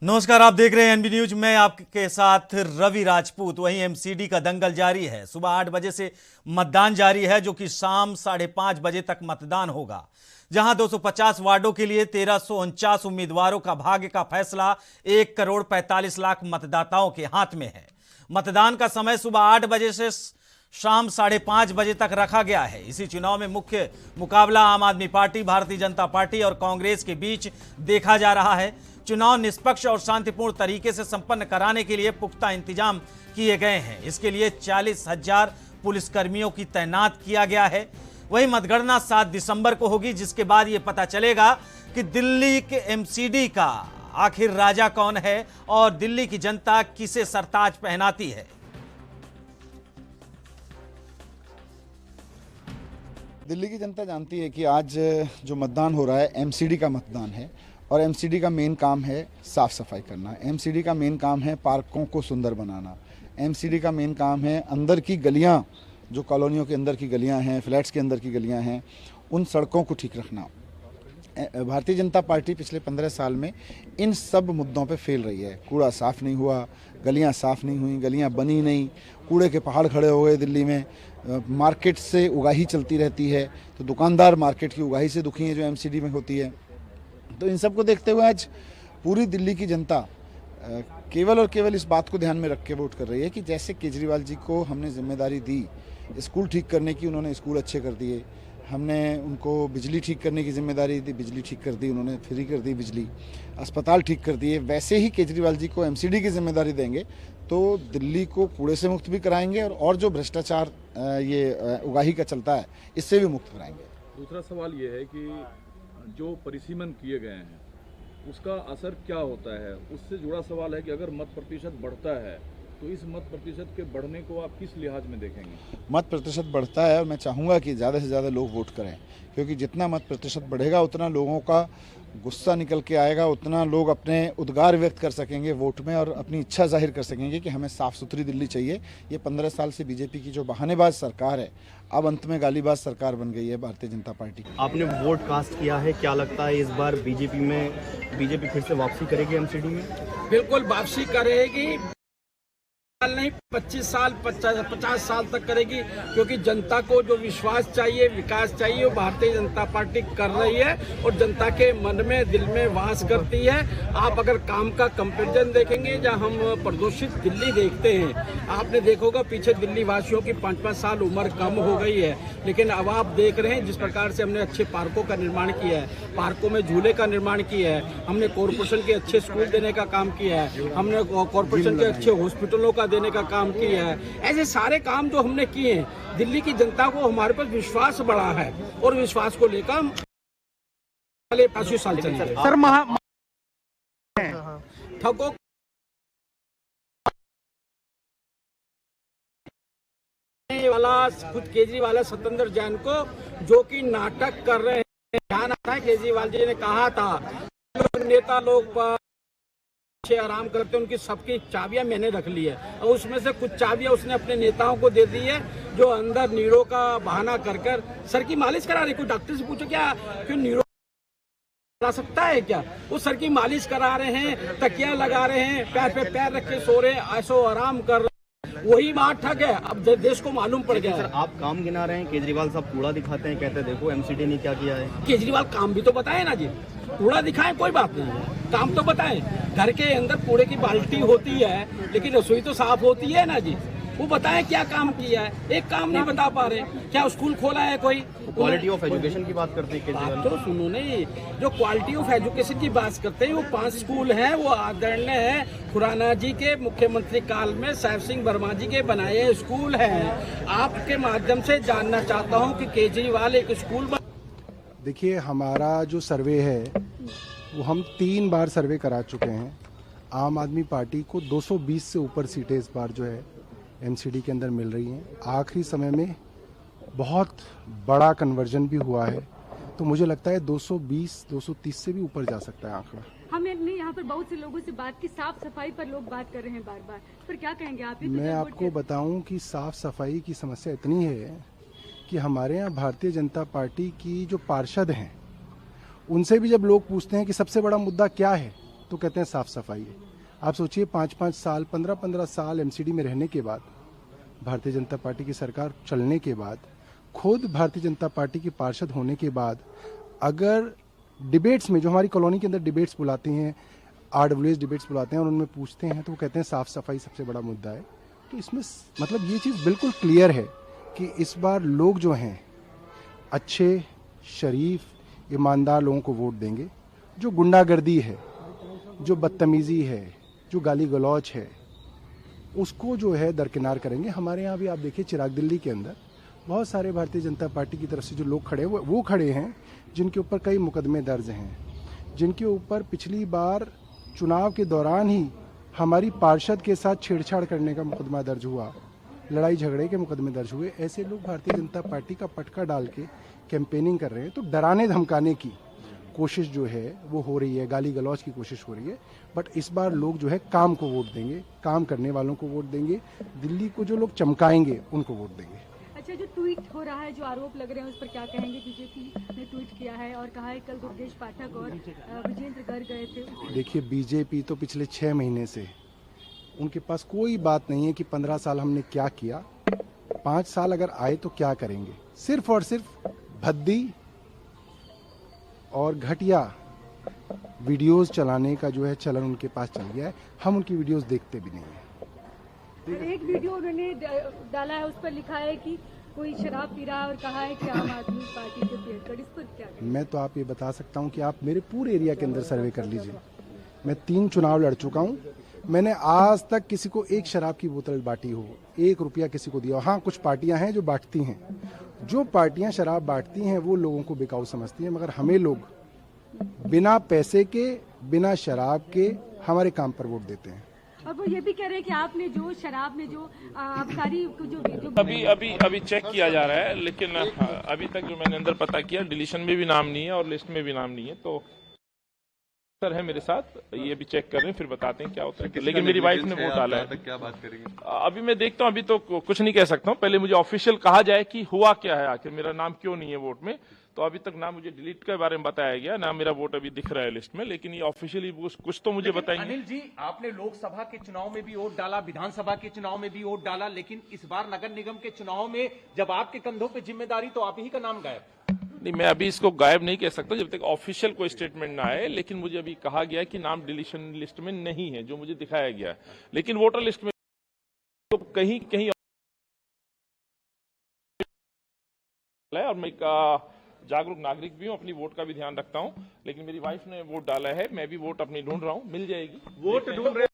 नमस्कार, आप देख रहे हैं एनबी न्यूज। मैं आपके साथ रवि राजपूत। वहीं एमसीडी का दंगल जारी है। सुबह 8 बजे से मतदान जारी है, जो कि शाम 5:30 बजे तक मतदान होगा। जहां 250 वार्डों के लिए 1349 उम्मीदवारों का भाग्य का फैसला 1,45,00,000 मतदाताओं के हाथ में है। मतदान का समय सुबह 8 बजे से शाम 5:30 बजे तक रखा गया है। इसी चुनाव में मुख्य मुकाबला आम आदमी पार्टी, भारतीय जनता पार्टी और कांग्रेस के बीच देखा जा रहा है। चुनाव निष्पक्ष और शांतिपूर्ण तरीके से संपन्न कराने के लिए पुख्ता इंतजाम किए गए हैं। इसके लिए 40,000 पुलिसकर्मियों की तैनात किया गया है। वहीं मतगणना 7 दिसंबर को होगी, जिसके बाद यह पता चलेगा कि दिल्ली के एमसीडी का आखिर राजा कौन है और दिल्ली की जनता किसे सरताज पहनाती है। दिल्ली की जनता जानती है कि आज जो मतदान हो रहा है एमसीडी का मतदान है और एमसीडी का मेन काम है साफ़ सफाई करना। एमसीडी का मेन काम है पार्कों को सुंदर बनाना। एमसीडी का मेन काम है अंदर की गलियां, जो कॉलोनियों के अंदर की गलियां हैं, फ्लैट्स के अंदर की गलियां हैं, उन सड़कों को ठीक रखना। भारतीय जनता पार्टी पिछले 15 साल में इन सब मुद्दों पे फेल रही है। कूड़ा साफ़ नहीं हुआ, गलियां साफ़ नहीं हुई, गलियां बनी नहीं, कूड़े के पहाड़ खड़े हो गए दिल्ली में। मार्केट से उगाही चलती रहती है, तो दुकानदार मार्केट की उगाही से दुखी हैं जो एमसीडी में होती है। तो इन सब को देखते हुए आज पूरी दिल्ली की जनता केवल और केवल इस बात को ध्यान में रख के वोट कर रही है कि जैसे केजरीवाल जी को हमने जिम्मेदारी दी स्कूल ठीक करने की, उन्होंने स्कूल अच्छे कर दिए। हमने उनको बिजली ठीक करने की जिम्मेदारी दी, बिजली ठीक कर दी, उन्होंने फ्री कर दी बिजली। अस्पताल ठीक कर दिए। वैसे ही केजरीवाल जी को एमसीडी की जिम्मेदारी देंगे तो दिल्ली को कूड़े से मुक्त भी कराएंगे और जो भ्रष्टाचार ये उगाही का चलता है इससे भी मुक्त कराएंगे। दूसरा सवाल ये है कि जो परिसीमन किए गए हैं उसका असर क्या होता है, उससे जुड़ा सवाल है कि अगर मत प्रतिशत बढ़ता है तो इस मत प्रतिशत के बढ़ने को आप किस लिहाज में देखेंगे? मत प्रतिशत बढ़ता है और मैं चाहूँगा कि ज़्यादा से ज़्यादा लोग वोट करें, क्योंकि जितना मत प्रतिशत बढ़ेगा उतना लोगों का गुस्सा निकल के आएगा, उतना लोग अपने उद्गार व्यक्त कर सकेंगे वोट में और अपनी इच्छा जाहिर कर सकेंगे कि हमें साफ़ सुथरी दिल्ली चाहिए। ये 15 साल से बीजेपी की जो बहानेबाज सरकार है, अब अंत में गालीबाज सरकार बन गई है भारतीय जनता पार्टी। आपने वोट कास्ट किया है, क्या लगता है इस बार बीजेपी फिर से वापसी करेगी एमसीडी में? बिल्कुल वापसी करेगी। नहीं 25 साल 50 साल तक करेगी, क्योंकि जनता को जो विश्वास चाहिए, विकास चाहिए, वो भारतीय जनता पार्टी कर रही है और जनता के मन में, दिल में वास करती है। आप अगर काम का कंपैरिजन देखेंगे, जहां हम प्रदूषित दिल्ली देखते हैं, आपने देखोगा पीछे दिल्ली वासियों की 5-5 साल उम्र कम हो गई है, लेकिन अब आप देख रहे हैं जिस प्रकार से हमने अच्छे पार्कों का निर्माण किया है, पार्कों में झूले का निर्माण किया है, हमने कॉरपोरेशन के अच्छे स्कूल देने का काम किया है, हमने कॉरपोरेशन के अच्छे हॉस्पिटलों का देने का काम किया है। ऐसे सारे काम जो हमने किए हैं, दिल्ली की जनता को हमारे पर विश्वास बढ़ा है और विश्वास को लेकर हम अगले 5 साल चलेंगे। सर ठगों वाला खुद केजरीवाल सत्येंद्र जैन को जो कि नाटक कर रहे हैं। ध्यान आता है केजरीवाल जी ने कहा था नेता लोग आराम करते हैं, उनकी सबकी चाबियां मैंने रख ली है और उसमें से कुछ चाबियां उसने अपने नेताओं को दे दी है, जो अंदर नीरो का बहाना कर सर की मालिश करा रहे। कोई डॉक्टर से पूछो क्या क्यों नीरो करा सकता है क्या? वो सर की मालिश करा रहे हैं, तकिया लगा रहे हैं, पैर पे पैर रख के सो रहे हैं, ऐसो आराम कर रहे हैं। वही बात ठग है। अब देश को मालूम पड़ गया है। सर आप काम गिना रहे हैं, केजरीवाल साहब कूड़ा दिखाते हैं, कहते हैं देखो एमसीडी ने क्या किया है। केजरीवाल काम भी तो बताए ना जी, कूड़ा दिखाएं कोई बात नहीं है, काम तो बताएं। घर के अंदर कूड़े की बाल्टी होती है लेकिन रसोई तो साफ होती है ना जी, वो बताएं क्या काम किया है। एक काम नहीं बता पा रहे। क्या स्कूल खोला है कोई? क्वालिटी ऑफ एजुकेशन की बात करते हैं केजरीवाल। तो सुनो नहीं, जो क्वालिटी ऑफ एजुकेशन की बात करते हैं वो 5 स्कूल हैं, वो आदरणीय है खुराना जी के मुख्यमंत्री काल में साहेब सिंह वर्मा जी के बनाए स्कूल हैं। आपके माध्यम से जानना चाहता हूँ कि केजरीवाल एक स्कूल देखिए, हमारा जो सर्वे है वो हम 3 बार सर्वे करा चुके हैं। आम आदमी पार्टी को 220 से ऊपर सीटें इस बार जो है एमसीडी के अंदर मिल रही हैं। आखिरी समय में बहुत बड़ा कन्वर्जन भी हुआ है, तो मुझे लगता है 220-230 से भी ऊपर जा सकता है आंकड़ा। हमने यहाँ पर बहुत से लोगों से बात की, साफ सफाई पर लोग बात कर रहे हैं बार बार, पर क्या कहेंगे आप? मैं आपको बताऊं कि साफ सफाई की समस्या इतनी है कि हमारे यहाँ भारतीय जनता पार्टी की जो पार्षद हैं, उनसे भी जब लोग पूछते हैं कि सबसे बड़ा मुद्दा क्या है, तो कहते हैं साफ सफाई है। आप सोचिए 5-5 साल 15-15 साल एमसीडी में रहने के बाद, भारतीय जनता पार्टी की सरकार चलने के बाद, खुद भारतीय जनता पार्टी की पार्षद होने के बाद, अगर डिबेट्स में, जो हमारी कॉलोनी के अंदर डिबेट्स बुलाती हैं, RWS डिबेट्स बुलाते हैं और उनमें पूछते हैं तो वो कहते हैं साफ सफाई सबसे बड़ा मुद्दा है। तो इसमें मतलब ये चीज़ बिल्कुल क्लियर है कि इस बार लोग जो हैं अच्छे, शरीफ, ईमानदार लोगों को वोट देंगे। जो गुंडागर्दी है, जो बदतमीज़ी है, जो गाली गलौज है, उसको जो है दरकिनार करेंगे। हमारे यहाँ भी आप देखिए चिराग दिल्ली के अंदर बहुत सारे भारतीय जनता पार्टी की तरफ से जो लोग खड़े हैं वो खड़े हैं जिनके ऊपर कई मुकदमे दर्ज हैं, जिनके ऊपर पिछली बार चुनाव के दौरान ही हमारी पार्षद के साथ छेड़छाड़ करने का मुकदमा दर्ज हुआ, लड़ाई झगड़े के मुकदमे दर्ज हुए। ऐसे लोग भारतीय जनता पार्टी का पटका डाल के कैंपेनिंग कर रहे हैं। तो डराने धमकाने की कोशिश जो है वो हो रही है, गाली गलौज की कोशिश हो रही है। बट इस बार लोग जो है काम को वोट देंगे, काम करने वालों को वोट देंगे, दिल्ली को जो लोग चमकाएंगे उनको वोट देंगे। अच्छा, जो ट्वीट हो रहा है, जो आरोप लग रहे हैं, उस पर क्या कहेंगे? बीजेपी ने ट्वीट किया है और कहा है कल दुर्गेश पाठक और विजेंद्र गर्ग गए थे। देखिए, बीजेपी तो पिछले 6 महीने से उनके पास कोई बात नहीं है कि 15 साल हमने क्या किया, 5 साल अगर आए तो क्या करेंगे। सिर्फ और सिर्फ भद्दी और घटिया वीडियोस चलाने का जो है चलन उनके पास चल गया है। हम उनकी वीडियोस देखते भी नहीं हैं। एक वीडियो उन्होंने डाला है, उस पर लिखा है कि कोई शराब पी रहा है और कहा है कि आम आदमी पार्टी के पेड़। इस पर क्या करें? मैं तो आप ये बता सकता हूं कि आप मेरे पूरे एरिया के अंदर सर्वे कर लीजिए। मैं 3 चुनाव लड़ चुका हूं, मैंने आज तक किसी को एक शराब की बोतल बांटी हो, 1 रुपया किसी को दिया हो। हाँ, कुछ पार्टियां हैं जो बांटती हैं, जो पार्टियां शराब बांटती हैं वो लोगों को बिकाऊ समझती हैं, मगर हमें लोग बिना पैसे के, बिना शराब के हमारे काम पर वोट देते हैं। और वो ये भी कह रहे हैं कि आपने जो शराब में जो आबकारी को जो अभी चेक किया जा रहा है, लेकिन अभी तक जो मैंने अंदर पता किया, डिलीशन में भी नाम नहीं है और लिस्ट में भी नाम नहीं है। तो सर है मेरे साथ, ये भी चेक कर रहे हैं, फिर बताते हैं क्या होता है। लेकिन मेरी वाइफ ने वोट डाला है। क्या बात करेंगे? अभी मैं देखता हूँ, अभी तो कुछ नहीं कह सकता हूँ। पहले मुझे ऑफिशियल कहा जाए कि हुआ क्या है, आखिर मेरा नाम क्यों नहीं है वोट में। तो अभी तक ना मुझे डिलीट के बारे में बताया गया, ना मेरा वोट अभी दिख रहा है लिस्ट में। लेकिन ये ऑफिशियली कुछ तो मुझे बताएंगे। अनिल जी, आपने लोकसभा के चुनाव में भी वोट डाला, विधानसभा के चुनाव में भी वोट डाला, लेकिन इस बार नगर निगम के चुनाव में जब आपके कंधों पे जिम्मेदारी, तो आप ही का नाम गायब। नहीं, मैं अभी इसको गायब नहीं कह सकता जब तक ऑफिशियल कोई स्टेटमेंट ना आए। लेकिन मुझे अभी कहा गया कि नाम डिलीशन लिस्ट में नहीं है, जो मुझे दिखाया गया है। लेकिन वोटर लिस्ट में तो कहीं कहीं और मैं जागरूक नागरिक भी हूँ, अपनी वोट का भी ध्यान रखता हूँ। लेकिन मेरी वाइफ ने वोट डाला है, मैं भी वोट अपनी ढूंढ रहा हूँ, मिल जाएगी। वोट ढूंढ रहे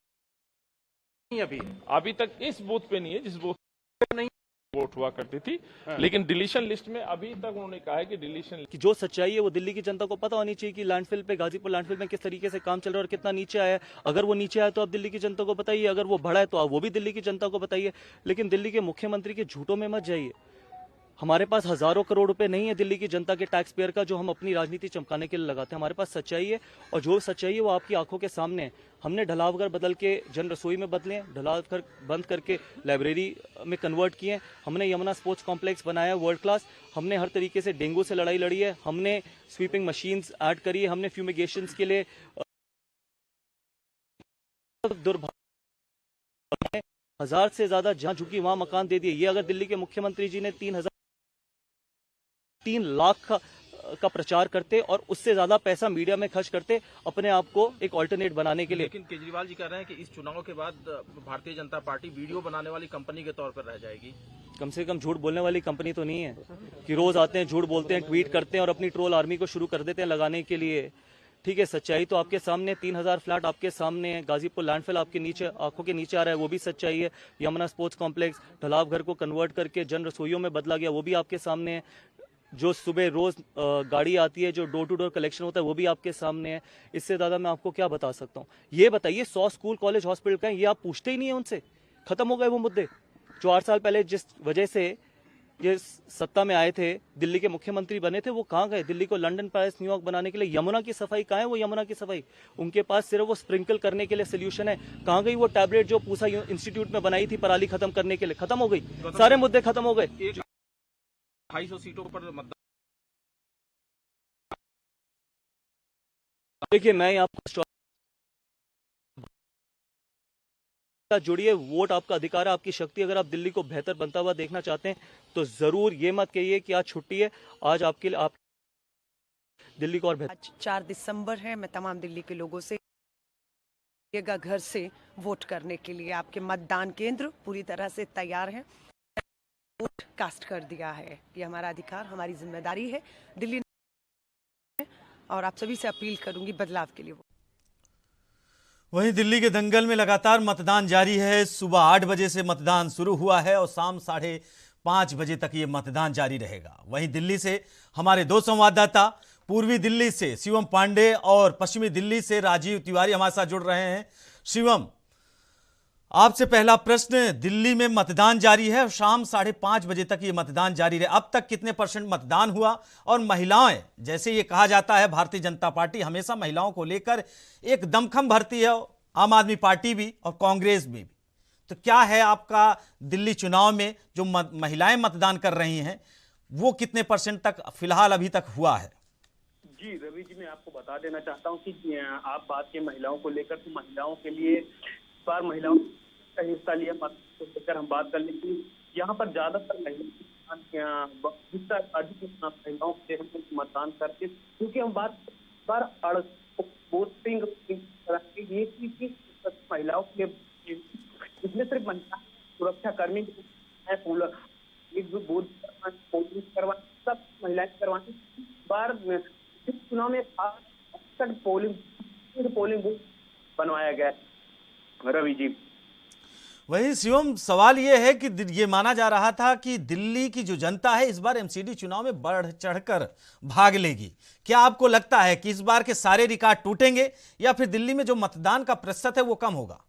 हैं अभी तक इस बूथ पे नहीं है जिस बूथ पे नहीं वोट हुआ करती थी। लेकिन डिलीशन लिस्ट में अभी तक उन्होंने कहा है कि डिलीशन कि जो सच्चाई है वो दिल्ली की जनता को पता होनी चाहिए कि लैंडफिल पे, गाजीपुर लैंडफिल में किस तरीके से काम चल रहा है और कितना नीचे आया है। अगर वो नीचे आया तो आप दिल्ली की जनता को बताइए, अगर वो बढ़ा है तो आप वो भी दिल्ली की जनता को बताइए। लेकिन दिल्ली के मुख्यमंत्री के झूठों में मत जाइए। हमारे पास हजारों करोड़ रुपए नहीं है दिल्ली की जनता के टैक्स पेयर का, जो हम अपनी राजनीति चमकाने के लिए लगाते हैं। हमारे पास सच्चाई है, और जो सच्चाई है वो आपकी आंखों के सामने है। हमने ढलावघर बदल के जन रसोई में बदले, ढलावघर बंद करके लाइब्रेरी में कन्वर्ट किए। हमने यमुना स्पोर्ट्स कॉम्प्लेक्स बनाया वर्ल्ड क्लास। हमने हर तरीके से डेंगू से लड़ाई लड़ी है। हमने स्वीपिंग मशीन्स ऐड करी है। हमने फ्यूमिगेशंस के लिए दुर्भाग्य 1000 से ज्यादा जहां झुकी वहां मकान दे दिए। ये अगर दिल्ली के मुख्यमंत्री जी ने 3 लाख का प्रचार करते और उससे ज्यादा पैसा मीडिया में खर्च करते अपने आप को एक ऑल्टरनेट बनाने के लिए। लेकिन केजरीवाल जी कह रहे हैं कि इस चुनाव के बाद भारतीय जनता पार्टी वीडियो बनाने वाली कंपनी के तौर पर रह जाएगी। कम से कम झूठ बोलने वाली कंपनी तो नहीं है कि रोज आते हैं, झूठ बोलते हैं, ट्वीट करते हैं और अपनी ट्रोल आर्मी को शुरू कर देते हैं लगाने के लिए। ठीक है, सच्चाई तो आपके सामने, 3000 फ्लैट आपके सामने है, गाजीपुर लैंडफिल आपके नीचे, आंखों के नीचे आ रहा है, वो भी सच्चाई है। यमुना स्पोर्ट्स कॉम्प्लेक्स ढलावघर को कन्वर्ट करके जन रसोइयों में बदला गया, वो भी आपके सामने है। जो सुबह रोज गाड़ी आती है, जो डोर टू डोर कलेक्शन होता है, वो भी आपके सामने है। इससे ज्यादा मैं आपको क्या बता सकता हूँ। ये बताइए 100 स्कूल कॉलेज हॉस्पिटल का है, ये आप पूछते ही नहीं है उनसे। खत्म हो गए वो मुद्दे जो 8 साल पहले जिस वजह से ये सत्ता में आए थे, दिल्ली के मुख्यमंत्री बने थे, वो कहाँ गए? दिल्ली को लंदन, पेरिस, न्यूयॉर्क बनाने के लिए। यमुना की सफाई कहाँ है? वो यमुना की सफाई उनके पास सिर्फ वो स्प्रिंकल करने के लिए सोल्यूशन है। कहाँ गई वो टैबलेट जो पूसा इंस्टीट्यूट में बनाई थी पराली खत्म करने के लिए? खत्म हो गई, सारे मुद्दे खत्म हो गए। 250 सीटों पर मतदान। देखिए, मैं यहाँ जुड़िए, वोट आपका अधिकार है, आपकी शक्ति। अगर आप दिल्ली को बेहतर बनता हुआ देखना चाहते हैं तो जरूर ये मत कहिए कि आज छुट्टी है, आज आपके लिए आप दिल्ली को और बेहतर। आज 4 दिसंबर है। मैं तमाम दिल्ली के लोगों से घर से वोट करने के लिए, आपके मतदान केंद्र पूरी तरह से तैयार हैं। वोट कास्ट कर दिया है, ये हमारा अधिकार, हमारी जिम्मेदारी है दिल्ली, और आप सभी से अपील करूंगी बदलाव के लिए। वहीं दिल्ली के दंगल में लगातार मतदान जारी है। सुबह 8 बजे से मतदान शुरू हुआ है और शाम 5:30 बजे तक ये मतदान जारी रहेगा। वहीं दिल्ली से हमारे 2 संवाददाता, पूर्वी दिल्ली से शिवम पांडे और पश्चिमी दिल्ली से राजीव तिवारी हमारे साथ जुड़ रहे हैं। शिवम, आपसे पहला प्रश्न, दिल्ली में मतदान जारी है और शाम 5:30 बजे तक ये मतदान जारी रहे। अब तक कितने % मतदान हुआ? और महिलाएं, जैसे ये कहा जाता है भारतीय जनता पार्टी हमेशा महिलाओं को लेकर एक दमखम भरती है, आम आदमी पार्टी भी और कांग्रेस भी, तो क्या है आपका दिल्ली चुनाव में जो महिलाएं मतदान कर रही हैं वो कितने % तक फिलहाल अभी तक हुआ है? जी रवि जी, मैं आपको बता देना चाहता हूं कि आप बात के महिलाओं को लेकर, तो महिलाओं के लिए इस बार महिलाओं का हिस्सा लिया मत को लेकर हम बात कर लेंगे। यहाँ पर ज्यादातर महिलाओं के मतदान करके, क्योंकि हम बात वोटिंग महिलाओं के, इसमें सिर्फ महिला सुरक्षा कर्मी करवाने, सब महिलाएं करवाने। बार चुनाव में 68 पोलिंग बूथ बनवाया गया रवि जी। वही शिवम, सवाल ये है कि ये माना जा रहा था कि दिल्ली की जो जनता है इस बार एमसीडी चुनाव में बढ़ चढ़कर भाग लेगी। क्या आपको लगता है कि इस बार के सारे रिकॉर्ड टूटेंगे या फिर दिल्ली में जो मतदान का प्रतिशत है वो कम होगा?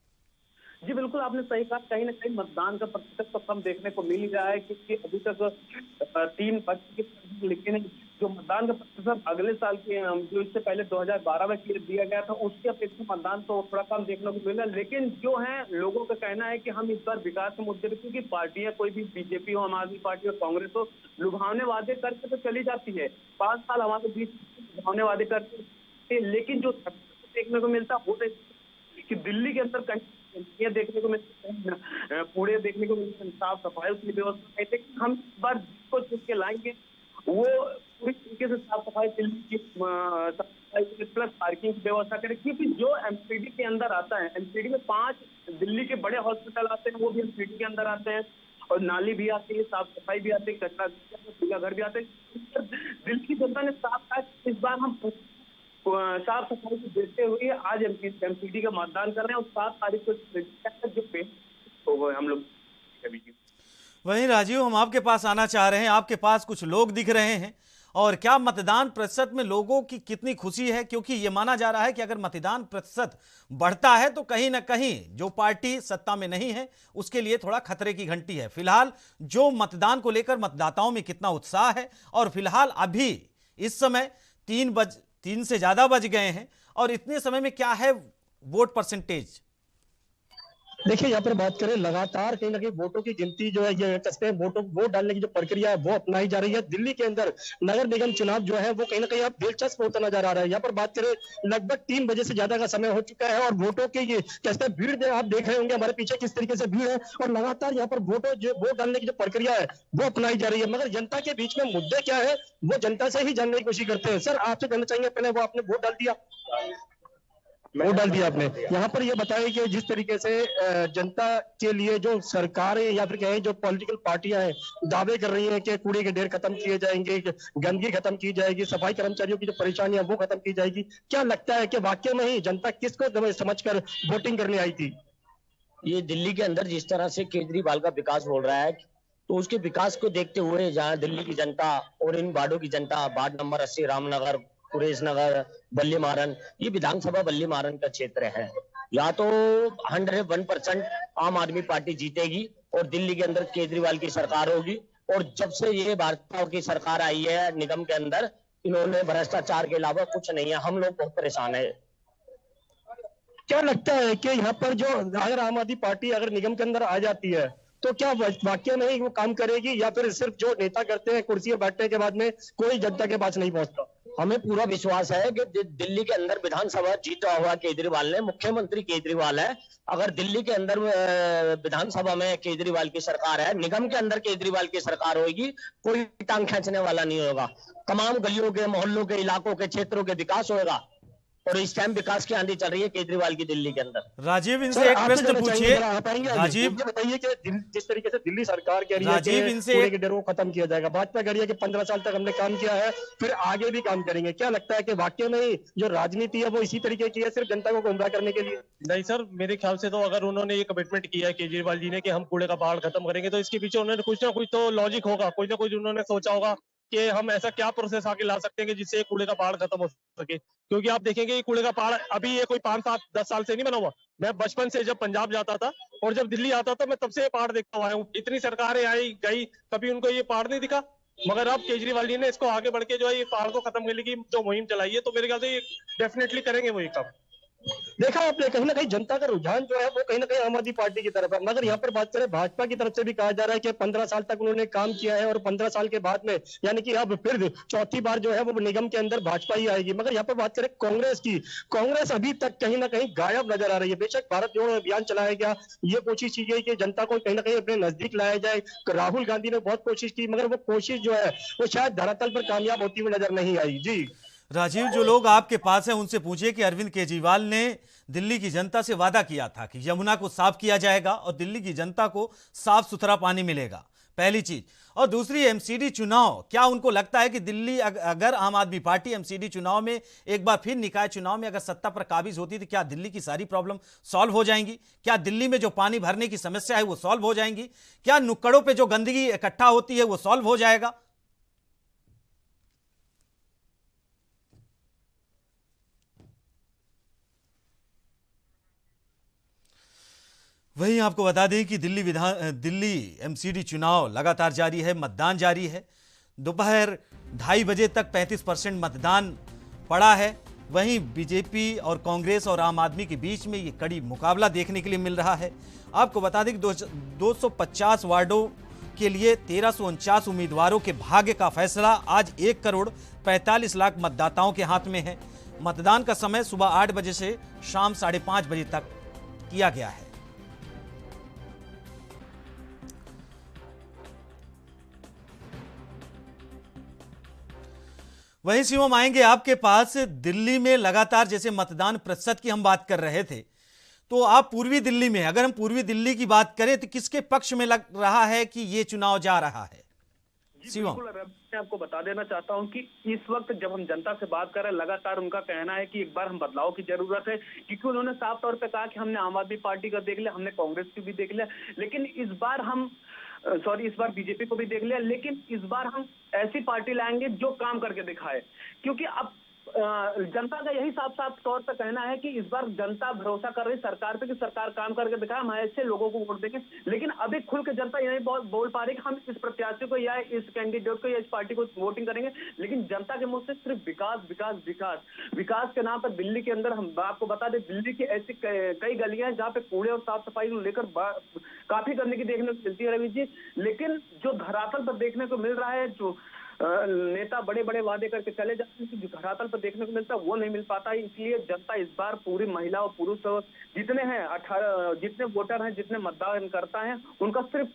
जी बिल्कुल, आपने सही कहा। कहीं ना कहीं मतदान का प्रतिशत तो कम देखने को मिल ही रहा है, क्योंकि अभी तक 3 बच्चे, लेकिन जो मतदान का प्रतिशत अगले साल के, जो इससे पहले 2012 में दिया गया था, उसके अपेक्षा मतदान तो थोड़ा कम देखने को मिला। लेकिन जो है लोगों का कहना है कि हम इस बार विकास के मुद्दे पर, क्योंकि पार्टियां कोई भी बीजेपी हो, आम आदमी पार्टी हो, कांग्रेस हो, लुभावने वादे करके तो चली जाती है। 5 साल हमारे बीच लुभावने वादे करते, लेकिन जो देखने को मिलता वो कि दिल्ली के अंदर कहीं ये देखने को मिलता, कूड़े देखने को मिलते, साफ सफाई की व्यवस्था, कहते हम इस बार जिसको चुन के लाएंगे वो पूरी तरीके से साफ सफाई दिल्ली की प्लस पार्किंग की व्यवस्था करें। क्योंकि जो एमसीडी के अंदर आता है, एमसीडी में 5 दिल्ली के बड़े हॉस्पिटल आते हैं, वो भी एमसीडी के अंदर आते हैं, और नाली भी आती है, साफ सफाई भी आती है, कचरा घर भी आते हैं। दिल्ली की जनता ने साफ कहा इस बार हम साफ सफाई को देखते हुए आज एमसीडी का मतदान कर रहे हैं, और 7 तारीख को जो पेश होगा हम लोग। वहीं राजीव, हम आपके पास आना चाह रहे हैं। आपके पास कुछ लोग दिख रहे हैं, और क्या मतदान प्रतिशत में लोगों की कितनी खुशी है? क्योंकि ये माना जा रहा है कि अगर मतदान प्रतिशत बढ़ता है तो कहीं ना कहीं जो पार्टी सत्ता में नहीं है उसके लिए थोड़ा खतरे की घंटी है। फिलहाल जो मतदान को लेकर मतदाताओं में कितना उत्साह है, और फिलहाल अभी इस समय 3 से ज्यादा बज गए हैं, और इतने समय में क्या है वोट परसेंटेज? देखिए, यहाँ पर बात करें, लगातार कहीं ना कहीं वोटों की गिनती जो है, ये कसते वोट डालने की जो प्रक्रिया है वो अपनाई जा रही है। दिल्ली के अंदर नगर निगम चुनाव जो है वो कहीं ना कहीं अब दिलचस्प होता नजर आ रहा है। यहाँ पर बात करें, लगभग 3 बजे से ज्यादा का समय हो चुका है, और वोटों की ये कहते हैं भीड़ आप देख रहे होंगे हमारे पीछे किस तरीके से भीड़ है, और लगातार यहाँ पर वोट डालने की जो प्रक्रिया है वो अपनाई जा रही है। मगर जनता के बीच में मुद्दे क्या है वो जनता से ही जानने की कोशिश करते हैं। सर, आपसे जानना चाहेंगे, पहले वो आपने वोट डाल दिया आपने, यहाँ पर ये बताया कि जिस तरीके से जनता के लिए जो सरकारें या फिर कहें जो पॉलिटिकल पार्टियां हैं दावे कर रही हैं कि कूड़े के ढेर खत्म किए जाएंगे, गंदगी खत्म की जाएगी, सफाई कर्मचारियों की जो परेशानियां वो खत्म की जाएगी, क्या लगता है कि वाकई में ही जनता किसको समझकर वोटिंग करने आई थी? ये दिल्ली के अंदर जिस तरह से केजरीवाल का विकास हो रहा है, तो उसके विकास को देखते हुए जहाँ दिल्ली की जनता और इन वार्डों की जनता, वार्ड नंबर 80 रामनगर, कुरेश नगर, बल्ली मारन, ये विधानसभा बल्ली मारन का क्षेत्र है। या तो 101% आम आदमी पार्टी जीतेगी और दिल्ली के अंदर केजरीवाल की सरकार होगी। और जब से ये भाजपा की सरकार आई है निगम के अंदर, इन्होंने भ्रष्टाचार के अलावा कुछ नहीं है। हम लोग बहुत परेशान है। क्या लगता है कि यहाँ पर जो अगर आम आदमी पार्टी अगर निगम के अंदर आ जाती है तो क्या वाकई में ही वो काम करेगी, या फिर सिर्फ जो नेता करते हैं कुर्सी पर बैठने के बाद में कोई जनता के पास नहीं पहुंचता? हमें पूरा विश्वास है कि दिल्ली के अंदर विधानसभा जीता हुआ केजरीवाल ने, मुख्यमंत्री केजरीवाल है। अगर दिल्ली के अंदर विधानसभा में केजरीवाल की सरकार है, निगम के अंदर केजरीवाल की सरकार होगी, कोई टांग खींचने वाला नहीं होगा। तमाम गलियों के, मोहल्लों के, इलाकों के, क्षेत्रों के विकास होगा और इस टाइम विकास की आंधी चल रही है केजरीवाल की दिल्ली के अंदर। राजीव, इनसे एक प्रश्न पूछिए। राजीव बताइए कि जिस तरीके से दिल्ली सरकार कह रही है कि कूड़े के डरों को खत्म किया जाएगा, भाजपा कह रही है कि 15 साल तक हमने काम किया है, फिर आगे भी काम करेंगे, क्या लगता है कि वाकई में जो राजनीति है वो इसी तरीके की है, सिर्फ जनता को गुमराह करने के लिए? नहीं सर, मेरे ख्याल से तो अगर उन्होंने ये कमिटमेंट किया है केजरीवाल जी ने कि हम कूड़े का पहाड़ खत्म करेंगे, तो इसके पीछे उन्होंने कुछ ना कुछ तो लॉजिक होगा, कुछ ना कुछ उन्होंने सोचा होगा कि हम ऐसा क्या प्रोसेस आके ला सकते हैं कि जिससे कूड़े का पहाड़ खत्म हो सके। क्योंकि आप देखेंगे ये कूड़े का पहाड़ अभी ये कोई 5-7-10 साल से नहीं बना हुआ। मैं बचपन से जब पंजाब जाता था और जब दिल्ली आता था, मैं तब से ये पहाड़ देखता हुआ हूँ। इतनी सरकारें आई गई, कभी उनको ये पहाड़ नहीं दिखा। मगर अब केजरीवाल जी ने इसको आगे बढ़ के जो है ये पहाड़ को खत्म करने की जो मुहिम चलाई है, तो मेरे ख्याल से ये डेफिनेटली करेंगे वो ये काम। देखा आपने कहीं ना कहीं जनता का रुझान जो है वो कहीं ना कहीं आम आदमी पार्टी की तरफ है, मगर यहाँ पर बात करें भाजपा की तरफ से भी कहा जा रहा है कि 15 साल तक उन्होंने काम किया है और 15 साल के बाद में यानी कि अब फिर चौथी बार जो है वो निगम के अंदर भाजपा ही आएगी। मगर यहाँ पर बात करें कांग्रेस की, कांग्रेस अभी तक कहीं ना कहीं गायब नजर आ रही है। बेशक भारत जोड़ो अभियान चलाया गया, ये कोशिश की गई कि जनता को कहीं ना कहीं अपने नजदीक लाया जाए, राहुल गांधी ने बहुत कोशिश की, मगर वो कोशिश जो है वो शायद धरातल पर कामयाब होती हुई नजर नहीं आई। जी राजीव, जो लोग आपके पास हैं उनसे पूछिए कि अरविंद केजरीवाल ने दिल्ली की जनता से वादा किया था कि यमुना को साफ किया जाएगा और दिल्ली की जनता को साफ सुथरा पानी मिलेगा, पहली चीज। और दूसरी, एमसीडी चुनाव, क्या उनको लगता है कि दिल्ली अगर आम आदमी पार्टी एमसीडी चुनाव में एक बार फिर निकाय चुनाव में अगर सत्ता पर काबिज होती तो क्या दिल्ली की सारी प्रॉब्लम सॉल्व हो जाएंगी? क्या दिल्ली में जो पानी भरने की समस्या है वो सॉल्व हो जाएंगी? क्या नुक्कड़ों पर जो गंदगी इकट्ठा होती है वो सॉल्व हो जाएगा? वहीं आपको बता दें कि दिल्ली एमसीडी चुनाव लगातार जारी है, मतदान जारी है। दोपहर 2:30 बजे तक 35% मतदान पड़ा है। वहीं बीजेपी और कांग्रेस और आम आदमी के बीच में ये कड़ी मुकाबला देखने के लिए मिल रहा है। आपको बता दें कि 250 वार्डों के लिए 1349 उम्मीदवारों के भाग्य का फैसला आज 1,45,00,000 मतदाताओं के हाथ में है। मतदान का समय सुबह 8 बजे से शाम 5:30 बजे तक किया गया है। वहीं शिवम, आएंगे आपके पास। दिल्ली में लगातार जैसे मतदान प्रतिशत की हम बात कर रहे थे, तो आप पूर्वी दिल्ली में, अगर हम पूर्वी दिल्ली की बात करें तो किसके पक्ष में लग रहा है कि ये चुनाव जा रहा है? शिवम, मैं आपको बता देना चाहता हूं कि इस वक्त जब हम जनता से बात कर रहे हैं, लगातार उनका कहना है कि एक बार हम बदलाव की जरूरत है, क्योंकि उन्होंने साफ तौर पे कहा कि हमने आम आदमी पार्टी का देख लिया, हमने कांग्रेस की भी देख लिया, लेकिन इस बार बीजेपी को भी देख लिया, लेकिन इस बार हम ऐसी पार्टी लाएंगे जो काम करके दिखाए। क्योंकि अब जनता का यही साफ साफ तौर पर कहना है कि इस बार जनता भरोसा कर रही सरकार पे कि सरकार काम करके दिखाए, हम ऐसे लोगों को वोट देंगे। लेकिन अभी खुल के जनता यही बोल पा रही कि हम इस प्रत्याशी को या इस कैंडिडेट को या इस पार्टी को वोटिंग करेंगे, लेकिन जनता के मुंह से सिर्फ विकास विकास विकास विकास के नाम पर दिल्ली के अंदर, हम आपको बता दें, दिल्ली की ऐसी कई गलियां हैं जहाँ पे कूड़े और साफ सफाई को लेकर काफी गंदगी देखने को मिलती है रवि जी। लेकिन जो धरातल पर देखने को मिल रहा है, जो नेता बड़े बड़े वादे करके चले जाते हैं, जो धरातल पर देखने को मिलता है वो नहीं मिल पाता है। इसलिए जनता इस बार पूरी महिला और पुरुष जितने हैं, 18 जितने वोटर हैं, जितने मतदान करता है, उनका सिर्फ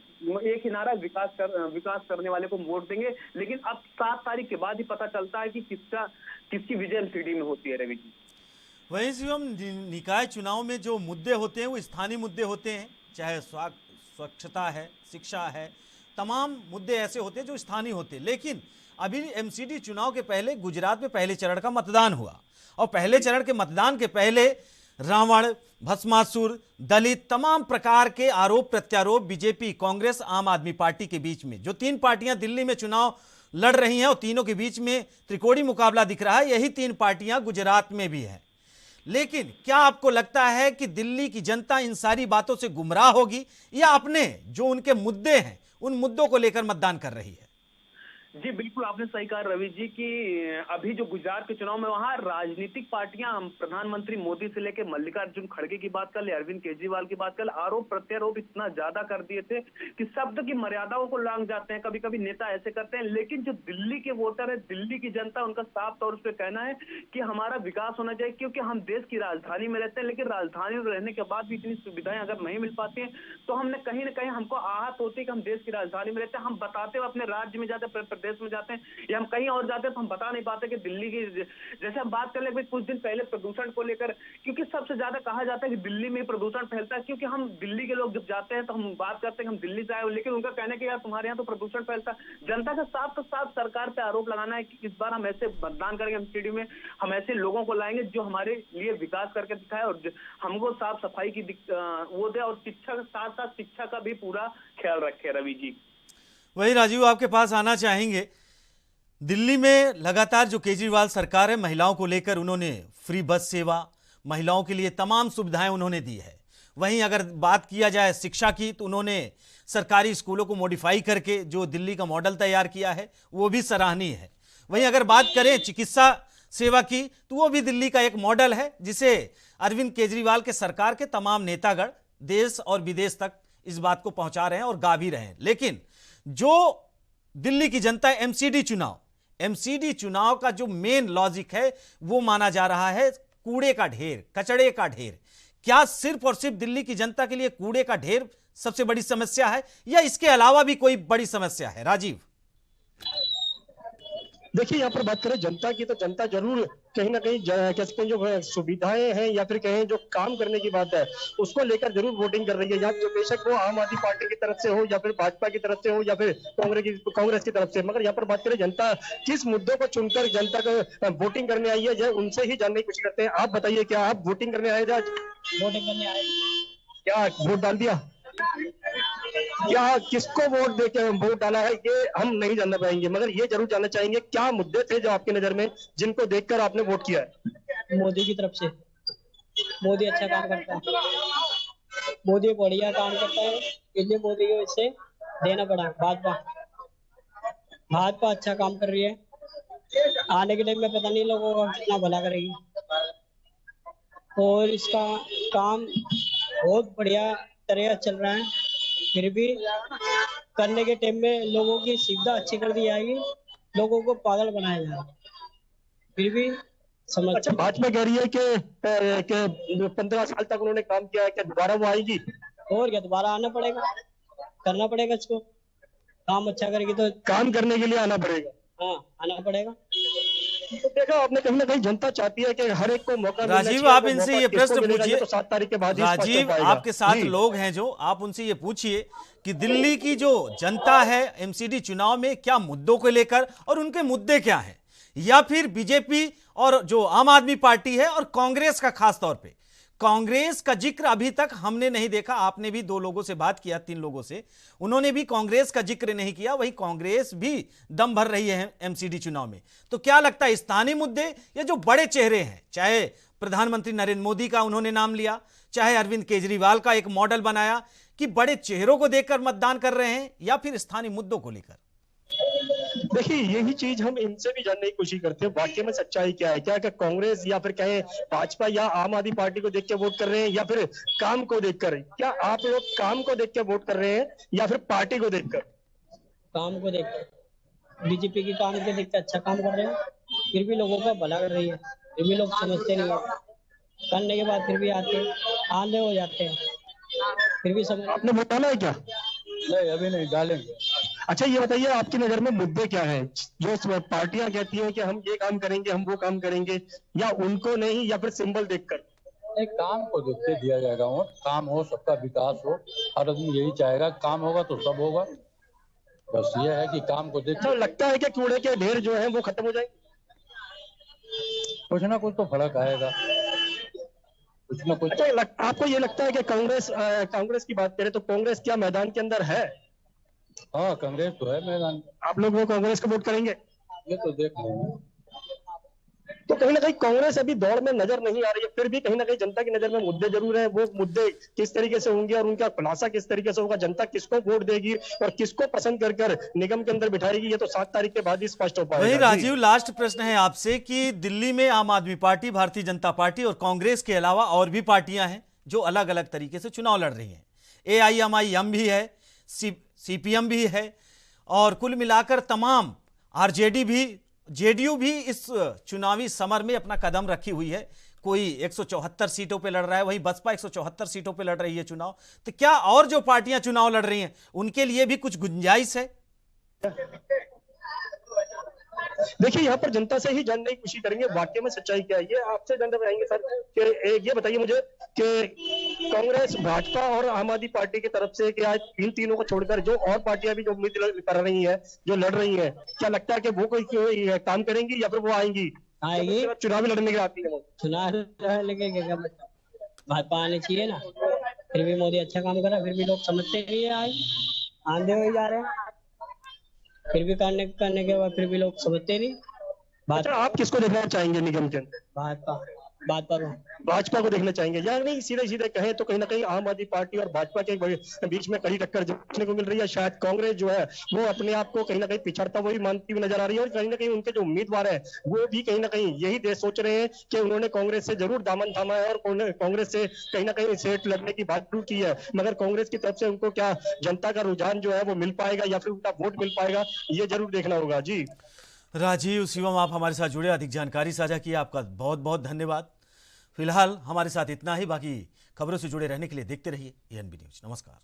एक ही नारा, विकास करने वाले को वोट देंगे। लेकिन अब 7 तारीख के बाद ही पता चलता है कि किसकी विजय एमसीडी में होती है रवि जी। वहीं शिवम, निकाय चुनाव में जो मुद्दे होते हैं वो स्थानीय मुद्दे होते हैं, चाहे स्वच्छता है, शिक्षा है, तमाम मुद्दे ऐसे होते हैं जो स्थानीय होते हैं। लेकिन अभी एमसीडी चुनाव के पहले गुजरात में पहले चरण का मतदान हुआ और पहले चरण के मतदान के पहले रावण, भस्मासुर, दलित, तमाम प्रकार के आरोप प्रत्यारोप बीजेपी, कांग्रेस, आम आदमी पार्टी के बीच में, जो 3 पार्टियां दिल्ली में चुनाव लड़ रही हैं और तीनों के बीच में त्रिकोणीय मुकाबला दिख रहा है, यही 3 पार्टियां गुजरात में भी है। लेकिन क्या आपको लगता है कि दिल्ली की जनता इन सारी बातों से गुमराह होगी या अपने जो उनके मुद्दे हैं उन मुद्दों को लेकर मतदान कर रही है? जी बिल्कुल, आपने सही कहा रवि जी कि अभी जो गुजरात के चुनाव में वहां राजनीतिक पार्टियां प्रधानमंत्री मोदी से लेकर मल्लिकार्जुन खड़गे की बात कर ले, अरविंद केजरीवाल की बात कर ले, आरोप प्रत्यारोप इतना ज्यादा कर दिए थे कि शब्द की मर्यादाओं को लांघ जाते हैं। कभी कभी नेता ऐसे करते हैं, लेकिन जो दिल्ली के वोटर है, दिल्ली की जनता, उनका साफ तौर पर कहना है कि हमारा विकास होना चाहिए, क्योंकि हम देश की राजधानी में रहते हैं, लेकिन राजधानी में रहने के बाद भी इतनी सुविधाएं अगर नहीं मिल पाती हैं तो हमने कहीं ना कहीं हमको आहत होती है कि हम देश की राजधानी में रहते हैं। हम बताते हुए अपने राज्य में जाते हैं, प्रदेश में जाते हैं या हम कहीं और जाते हैं तो हम बता नहीं पाते कि दिल्ली की, जैसे हम बात कर ले कुछ दिन पहले प्रदूषण को लेकर, क्योंकि सबसे ज्यादा कहा जाता है कि दिल्ली में प्रदूषण फैलता है, क्योंकि हम दिल्ली के लोग जब जाते हैं तो हम बात करते हैं कि हम दिल्ली से आए हो, लेकिन उनका कहना है कि यार तुम्हारे यहाँ तो प्रदूषण फैलता है। जनता का साफ सरकार पे आरोप लगाना है कि इस बार हम ऐसे मतदान करेंगे, एमसीडी में हम ऐसे लोगों को लाएंगे जो हमारे लिए विकास करके दिखाए और हमको साफ सफाई की वो दे, और शिक्षा के साथ साथ शिक्षा का भी पूरा ख्याल रखे। रवि जी, वही राजीव आपके पास आना चाहेंगे। दिल्ली में लगातार जो केजरीवाल सरकार है, महिलाओं को लेकर उन्होंने फ्री बस सेवा, महिलाओं के लिए तमाम सुविधाएं उन्होंने दी है। वहीं अगर बात किया जाए शिक्षा की तो उन्होंने सरकारी स्कूलों को मॉडिफाई करके जो दिल्ली का मॉडल तैयार किया है वो भी सराहनीय है। वहीं अगर बात करें चिकित्सा सेवा की तो वो भी दिल्ली का एक मॉडल है जिसे अरविंद केजरीवाल के सरकार के तमाम नेतागण देश और विदेश तक इस बात को पहुंचा रहे हैं और गा भी रहे हैं। लेकिन जो दिल्ली की जनता एमसीडी चुनाव का जो मेन लॉजिक है वो माना जा रहा है कूड़े का ढेर, कचड़े का ढेर। क्या सिर्फ और सिर्फ दिल्ली की जनता के लिए कूड़े का ढेर सबसे बड़ी समस्या है या इसके अलावा भी कोई बड़ी समस्या है? राजीव, देखिए यहाँ पर बात करें जनता की, तो जनता जरूर कहीं ना कहीं कह सकते हैं जो सुविधाएं हैं या फिर कहें जो काम करने की बात है उसको लेकर जरूर वोटिंग कर रही है। या तो बेशक वो आम आदमी पार्टी की तरफ से हो या फिर भाजपा की तरफ से हो या फिर कांग्रेस की तरफ से, मगर यहाँ पर बात करें जनता किस मुद्दों को चुनकर जनता को वोटिंग करने आई है, उनसे ही जानने की कोशिश करते हैं। आप बताइए, क्या आप वोटिंग करने आए थे आज? वोटिंग करने आए, क्या वोट डाल दिया? क्या किसको वोट देके वोट डाला है ये हम नहीं जानना पाएंगे, मगर ये जरूर जानना चाहेंगे क्या मुद्दे थे जो आपकी नजर में जिनको देखकर आपने वोट किया है? मोदी की तरफ से। मोदी अच्छा काम करता है, मोदी बढ़िया काम करता है, इसलिए मोदी को इससे देना पड़ा। भाजपा अच्छा काम कर रही है, आने के टाइम में पता नहीं लोगों का कितना भला करेगी, और इसका काम बहुत बढ़िया तरह चल रहा है। फिर भी करने के टाइम में लोगों की सुविधा अच्छी कर दी जाएगी, लोगों को पागल बनाया जाएगा, फिर भी समझ। अच्छा, भाजपा कह रही है कि 15 साल तक उन्होंने काम किया है, क्या दोबारा वो आएगी? और क्या, दोबारा आना पड़ेगा, करना पड़ेगा इसको। काम अच्छा करेगी तो काम करने के लिए आना पड़ेगा। हाँ, आना पड़ेगा। तो देखो आपने कहीं ना कहीं जनता चाहती है कि हर एक को मौका मिलना चाहिए। राजीव, आप इनसे ये प्रश्न पूछिए तो 7 तारीख के बाद राजीव, आपके साथ लोग हैं जो, आप उनसे ये पूछिए कि दिल्ली की जो जनता है एमसीडी चुनाव में क्या मुद्दों को लेकर और उनके मुद्दे क्या हैं, या फिर बीजेपी और जो आम आदमी पार्टी है और कांग्रेस का, खास तौर पे कांग्रेस का जिक्र अभी तक हमने नहीं देखा। आपने भी 2 लोगों से बात किया, 3 लोगों से, उन्होंने भी कांग्रेस का जिक्र नहीं किया। वही कांग्रेस भी दम भर रही है एमसीडी चुनाव में। तो क्या लगता है स्थानीय मुद्दे या जो बड़े चेहरे हैं, चाहे प्रधानमंत्री नरेंद्र मोदी का उन्होंने नाम लिया, चाहे अरविंद केजरीवाल का एक मॉडल बनाया, कि बड़े चेहरों को देखकर मतदान कर रहे हैं या फिर स्थानीय मुद्दों को लेकर? देखिए यही चीज हम इनसे भी जानने की कोशिश करते हैं, वाकई में सच्चाई क्या है। क्या कांग्रेस या फिर कहें भाजपा या आम आदमी पार्टी को देख के वोट कर रहे हैं या फिर काम को देखकर? क्या आप लोग काम को देख के वोट कर रहे हैं या फिर पार्टी को देखकर? काम को देखकर। बीजेपी की काम को देखकर अच्छा काम कर रहे हैं, फिर भी लोगों का भला कर रही है, फिर भी लोग समझते नहीं है, करने के बाद फिर भी आंधे हो जाते हैं, फिर भी समझ। आपने वोट डाला है क्या? नहीं, अभी नहीं, डालेंगे। अच्छा, ये बताइए आपकी नजर में मुद्दे क्या हैं जो पार्टियां कहती हैं कि हम ये काम करेंगे, हम वो काम करेंगे, या उनको नहीं या फिर सिंबल देखकर? एक काम को देख के दिया जाएगा वोट। काम हो, सबका विकास हो, हर आदमी यही चाहेगा, काम होगा तो सब होगा। बस ये है कि काम को देख। तो लगता है कि कूड़े के ढेर जो है वो खत्म हो जाएंगे? कुछ ना कुछ तो फर्क आएगा, कुछ ना कुछ। अच्छा, आपको ये लगता है कि कांग्रेस की बात करें तो कांग्रेस क्या मैदान के अंदर है? हाँ, कांग्रेस तो है मैदान। आप लोग वो कांग्रेस को वोट करेंगे? ये तो देख लेंगे। तो कहीं ना कहीं कांग्रेस अभी दौड़ में नजर नहीं आ रही है। फिर भी कहीं ना कहीं जनता की नजर में मुद्दे जरूर है। वो मुद्दे किस तरीके से होंगे और उनका खुलासा किस तरीके से होगा, जनता किसको वोट देगी और किसको पसंद कर कर निगम के अंदर बिठाएगी, ये तो 7 तारीख के बाद ही स्पष्ट हो पाएगा। वही राजीव, लास्ट प्रश्न है आपसे कि दिल्ली में आम आदमी पार्टी, भारतीय जनता पार्टी और कांग्रेस के अलावा और भी पार्टियां हैं जो अलग अलग तरीके से चुनाव लड़ रही हैं। AIMIM भी है, CPM भी है और कुल मिलाकर तमाम RJD भी, JDU भी इस चुनावी समर में अपना कदम रखी हुई है। कोई 174 सीटों पे लड़ रहा है, वहीं बसपा 174 सीटों पे लड़ रही है चुनाव। तो क्या और जो पार्टियां चुनाव लड़ रही हैं उनके लिए भी कुछ गुंजाइश है? देखिए, यहाँ पर जनता से ही जानने की कोशिश करेंगे वाकई में सच्चाई क्या है। ये आपसे जानना चाहेंगे सर कि ये बताइए मुझे कि कांग्रेस, भाजपा और आम आदमी पार्टी की तरफ से कि आज इन तीनों को छोड़कर जो और पार्टियां भी जो उम्मीद कर रही हैं, जो लड़ रही हैं, क्या लगता है कि वो कोई काम करेंगी या फिर वो आएंगी चुनाव लड़ने के आती है? चुनाव लड़ने के भाजपा आने चाहिए ना। फिर भी मोदी अच्छा काम करा, फिर भी लोग समझते नहीं है, आंधे हुए जा रहे हैं। फिर भी करने के बाद फिर भी लोग समझते नहीं। अच्छा, आप किसको देखना चाहेंगे निगम के अंदर? भाजपा को देखना चाहेंगे या नहीं? सीधे सीधे कहें तो कहीं ना कहीं आम आदमी पार्टी और भाजपा के बीच में कड़ी टक्कर देखने को मिल रही है। शायद कांग्रेस जो है वो अपने आप को कहीं ना कहीं पिछड़ता हुआ मानती हुई नजर आ रही है और कहीं ना कहीं उनके जो उम्मीदवार है वो भी कहीं ना कहीं यही सोच रहे हैं कि उन्होंने कांग्रेस से जरूर दामन थामा है और कांग्रेस से कहीं ना कहीं सेट लड़ने की बात जरूर की है। मगर कांग्रेस की तरफ से उनको क्या जनता का रुझान जो है वो मिल पाएगा या फिर उनका वोट मिल पाएगा, ये जरूर देखना होगा। जी राजीव, शिवम, आप हमारे साथ जुड़े, अधिक जानकारी साझा की, आपका बहुत बहुत धन्यवाद। फिलहाल हमारे साथ इतना ही। बाकी खबरों से जुड़े रहने के लिए देखते रहिए ANB न्यूज। नमस्कार।